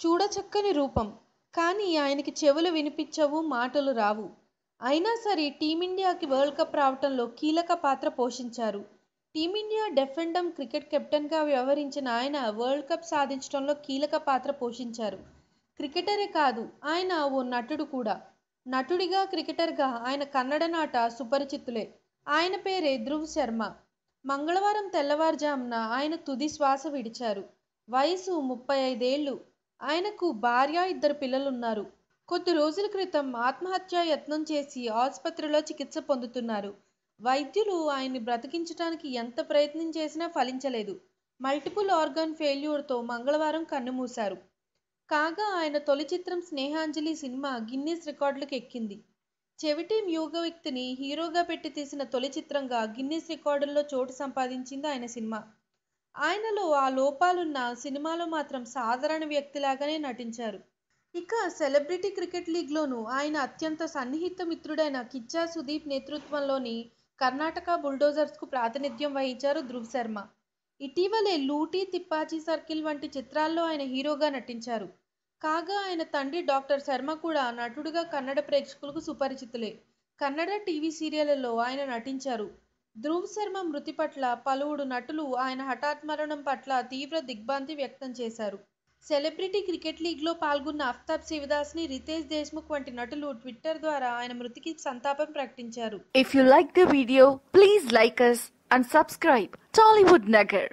చూడచక్కని రూపం, కానీ ఆయనకి చెవులు వినిపించవు, మాటలు రావు. అయినా సరే టీమిండియాకి వరల్డ్ కప్ రావటంలో కీలక పాత్ర పోషించారు. Team India deaf and dumb cricket కెప్టెన్గా వ్యవహరించిన ఆయన వరల్డ్ కప్ సాధించడంలో కీలక పాత్ర పోషించారు. క్రికెటరే కాదు, ఆయన ఓ నటుడు కూడా. నటుడిగా, క్రికెటర్గా ఆయన కన్నడ నాట సుపరిచితులే. ఆయన పేరే ధ్రువ్ శర్మ. మంగళవారం తెల్లవారుజామున ఆయన తుది శ్వాస విడిచారు. వయసు 35 ఏళ్లు. ఆయనకు భార్య, 2 పిల్లలున్నారు. కొద్ది రోజుల క్రితం ఆత్మహత్యా యత్నం చేసి ఆసుపత్రిలో చికిత్స పొందుతున్నారు. వైద్యులు ఆయన్ని బ్రతికించడానికి ఎంత ప్రయత్నం చేసినా ఫలించలేదు. మల్టిపుల్ ఆర్గాన్ ఫెయిల్యూర్తో మంగళవారం కన్నుమూశారు. కాగా ఆయన తొలి చిత్రం స్నేహాంజలి సినిమా గిన్నిస్ రికార్డులకు ఎక్కింది. చెవిటి మ్యూగ వ్యక్తిని హీరోగా పెట్టి తీసిన తొలి చిత్రంగా గిన్నిస్ రికార్డుల్లో చోటు సంపాదించింది ఆయన సినిమా. ఆయనలో ఆ లోపాలున్న సినిమాలో మాత్రం సాధారణ వ్యక్తిలాగానే నటించారు. ఇక సెలబ్రిటీ క్రికెట్ లీగ్లోనూ ఆయన అత్యంత సన్నిహిత మిత్రుడైన కిచ్చా సుదీప్ నేతృత్వంలోని కర్ణాటక బుల్డోజర్స్కు ప్రాతినిధ్యం వహించారు ధ్రువ్ శర్మ. ఇటీవలే లూటీ, తిప్పాజీ సర్కిల్ వంటి చిత్రాల్లో ఆయన హీరోగా నటించారు. కాగా ఆయన తండ్రి డాక్టర్ శర్మ కూడా నటుడుగా కన్నడ ప్రేక్షకులకు సుపరిచితులే. కన్నడ టీవీ సీరియళ్లలో ఆయన నటించారు. ధ్రువ్ శర్మ మృతి పట్ల పలువురు నటులు ఆయన హఠాత్ మరణం పట్ల తీవ్ర దిగ్భ్రాంతి వ్యక్తం చేశారు. సెలబ్రిటీ క్రికెట్ లీగ్లో పాల్గొన్న ఆఫ్తాబ్ శివదాస్ని, రితేష్ దేశ్ముఖ్ వంటి నటులు ట్విట్టర్ ద్వారా ఆయన మృతికి సంతాపం ప్రకటించారు. If you like the video, please like us and subscribe Tollywood Nagar.